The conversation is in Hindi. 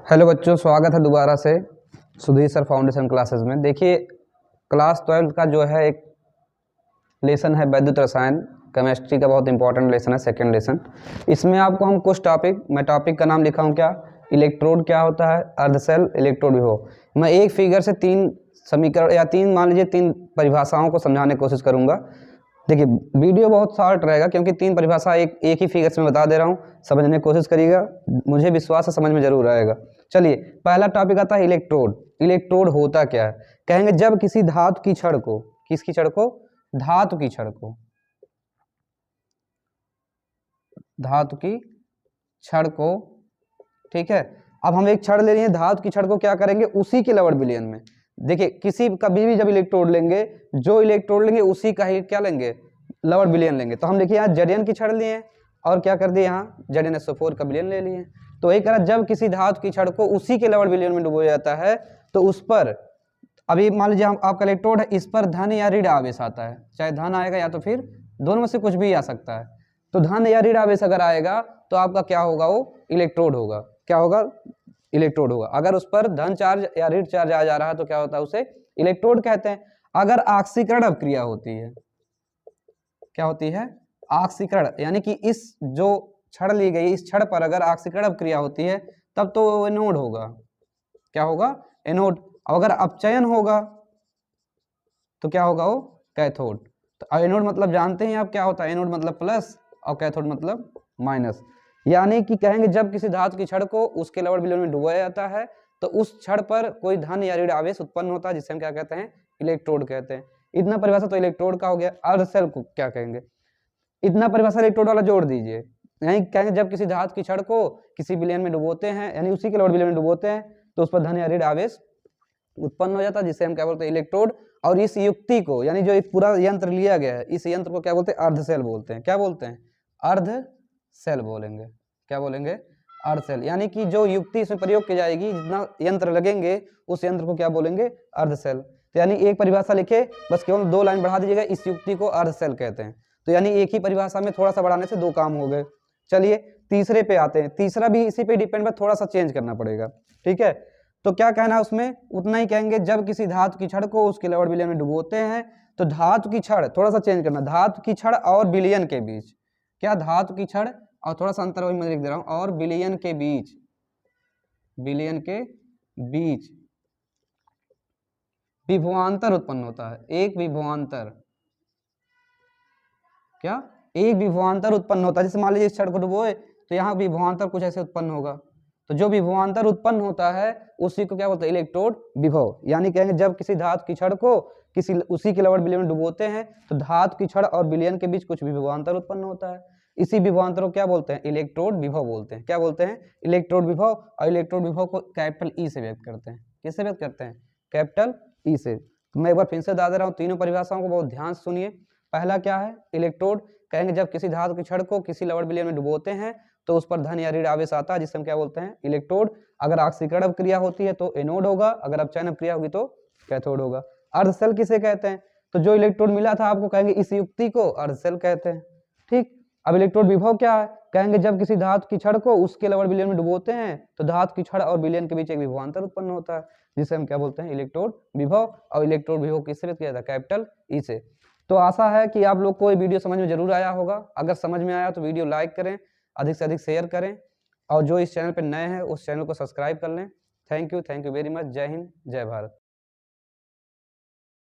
हेलो बच्चों, स्वागत है दोबारा से सुधीर सर फाउंडेशन क्लासेस में। देखिए, क्लास 12 का जो है एक लेसन है वैद्युत रसायन केमिस्ट्री का, बहुत इंपॉर्टेंट लेसन है, सेकंड लेसन। इसमें आपको हम कुछ टॉपिक का नाम लिखा हूँ, क्या इलेक्ट्रोड क्या होता है, अर्धसेल, इलेक्ट्रोड विभव। मैं एक फिगर से 3 समीकरण या 3 मान लीजिए 3 परिभाषाओं को समझाने की कोशिश करूँगा। देखिए, वीडियो बहुत शॉर्ट रहेगा क्योंकि 3 परिभाषा एक ही फिगर से मैं बता दे रहा हूँ। समझने की कोशिश करिएगा, मुझे विश्वास है समझ में जरूर आएगा। चलिए, पहला टॉपिक आता है इलेक्ट्रोड। इलेक्ट्रोड होता क्या है? कहेंगे जब किसी धातु की छड़ को, किसकी छड़ को? धातु की छड़ को, धातु की छड़ को, ठीक है। अब हम एक छड़ ले लिए, धातु की छड़ को क्या करेंगे? उसी के लवर विलयन में, देखिए किसी कभी भी जब इलेक्ट्रोड लेंगे, जो इलेक्ट्रोड लेंगे उसी का ही क्या लेंगे? लवर विलयन लेंगे। तो हम देखिए यहाँ Zn की छड़ लिए और क्या कर दिए, यहाँ ZnSO4 का विलयन ले लिए। तो वही कह, जब किसी धातु की छड़ को उसी के लवर विलयन में डुबोया जाता है तो उस पर, अभी मान लीजिए आपका इलेक्ट्रोड है, इस पर धन या ऋण आवेश आता है, चाहे धन आएगा या तो फिर दोनों में से कुछ भी आ सकता है। तो धन या ऋण आवेश अगर आएगा तो आपका क्या होगा? वो इलेक्ट्रोड होगा। क्या होगा? इलेक्ट्रोड होगा। अगर उस पर धन चार्ज या ऋण चार्ज आ जा रहा है तो क्या होता है? उसे इलेक्ट्रोड कहते हैं। अगर ऑक्सीकरण अभिक्रिया होती है, क्या होती है? ऑक्सीकरण, यानी कि इस जो छड़ ली गई, इस छड़ पर अगर ऑक्सीकरण अभिक्रिया होती है तब तो वो एनोड होगा। क्या होगा? एनोड। अगर अपचयन होगा तो क्या होगा? वो कैथोड। तो एनोड मतलब जानते हैं आप क्या होता है? एनोड मतलब प्लस और कैथोड मतलब माइनस। यानी कि कहेंगे जब किसी धातु की छड़ को उसके लवर विलयन में डुबोया जाता है तो उस छड़ पर कोई धन या ऋण आवेश उत्पन्न होता है, जिसे हम क्या कहते हैं? इलेक्ट्रोड कहते हैं। इतना परिभाषा तो इलेक्ट्रोड का हो गया। अर्धसेल को क्या कहेंगे? इतना परिभाषा इलेक्ट्रोड वाला जोड़ दीजिए। यानी कहेंगे जब किसी धातु की छड़ को किसी विलयन में डुबोते हैं, यानी उसी के लवर विलयन में डुबोते हैं, तो उस पर धन या ऋण आवेश उत्पन्न हो जाता है, जिसे हम क्या बोलते हैं? इलेक्ट्रोड। और इस युक्ति को, यानी जो एक पूरा यंत्र लिया गया है, इस यंत्र को क्या बोलते हैं? अर्धसेल बोलते हैं। क्या बोलते हैं? अर्धसेल बोलेंगे। क्या बोलेंगे? अर्धसेल। यानी कि जो युक्ति इसमें प्रयोग की जाएगी, जितना यंत्र लगेंगे, उस यंत्र को क्या बोलेंगे? अर्धसेल। तो यानी एक परिभाषा लिखे, बस केवल 2 लाइन बढ़ा दीजिएगा, इस युक्ति को अर्धसेल कहते हैं। तो यानी एक ही परिभाषा में थोड़ा सा बढ़ाने से 2 काम हो गए। चलिए तीसरे पे आते हैं। तीसरा भी इसी पे डिपेंड है, थोड़ा सा चेंज करना पड़ेगा, ठीक है। तो क्या कहना है उसमें? उतना ही कहेंगे, जब किसी धातु की छड़ को उसके लवर विलयन में डुबोते हैं तो धातु की छड़, थोड़ा सा चेंज करना, धातु की छड़ और विलयन के बीच, क्या? धातु की छड़, और थोड़ा सा अंतर वही मैं लिख दे रहा हूं, और विलयन के बीच, विलयन के बीच विभवांतर उत्पन्न होता है। एक विभवांतर, क्या? एक विभवांतर उत्पन्न होता है। जैसे मान लीजिए इस छड़ को डुबोए तो यहाँ विभवांतर कुछ ऐसे उत्पन्न होगा। तो जो विभवांतर उत्पन्न होता है उसी को क्या बोलते हैं? इलेक्ट्रोड विभव। यानी कहेंगे जब किसी धातु की छड़ को किसी उसी के लवर विलयन में डुबोते हैं तो धातु की छड़ और विलयन के बीच कुछ विभवांतर उत्पन्न होता है। इसी विभवांतर को क्या बोलते हैं? इलेक्ट्रोड विभव बोलते हैं। क्या बोलते हैं? इलेक्ट्रोड विभव। और इलेक्ट्रोड विभव को कैपिटल ई से व्यक्त करते हैं। किससे व्यक्त करते हैं? कैपिटल ई से। तो मैं एक बार फिर से बता दे रहा हूँ, तीनों परिभाषाओं को बहुत ध्यान से सुनिए। पहला क्या है? इलेक्ट्रोड। कहेंगे जब किसी धातु की छड़ को किसी लवर विलयन में डुबोते हैं तो उस पर धन या ऋण आवेश आता है, जिसे हम क्या बोलते हैं? इलेक्ट्रोड। अगर ऑक्सीकरण अभिक्रिया होती है तो एनोड होगा, अगर अपचयन अभिक्रिया होगी तो कैथोड होगा। अर्धसेल किसे कहते हैं? तो जो इलेक्ट्रोड मिला था आपको, कहेंगे इस युक्ति को अर्धसेल कहते हैं, ठीक। अब इलेक्ट्रोड विभव क्या है? कहेंगे जब किसी धातु की छड़ को उसके लवर विलयन में डुबोते हैं तो धातु की छड़ और विलयन के बीच एक विभवांतर उत्पन्न होता है, जिसे हम क्या बोलते हैं? इलेक्ट्रोड विभव। और इलेक्ट्रोड विभव किससे व्यक्त किया जाता है? कैपिटल ई से। तो आशा है कि आप लोग को ये वीडियो समझ में जरूर आया होगा। अगर समझ में आया तो वीडियो लाइक करें, अधिक से अधिक शेयर करें, और जो इस चैनल पर नए हैं उस चैनल को सब्सक्राइब कर लें। Thank you very much. जय हिंद, जय भारत।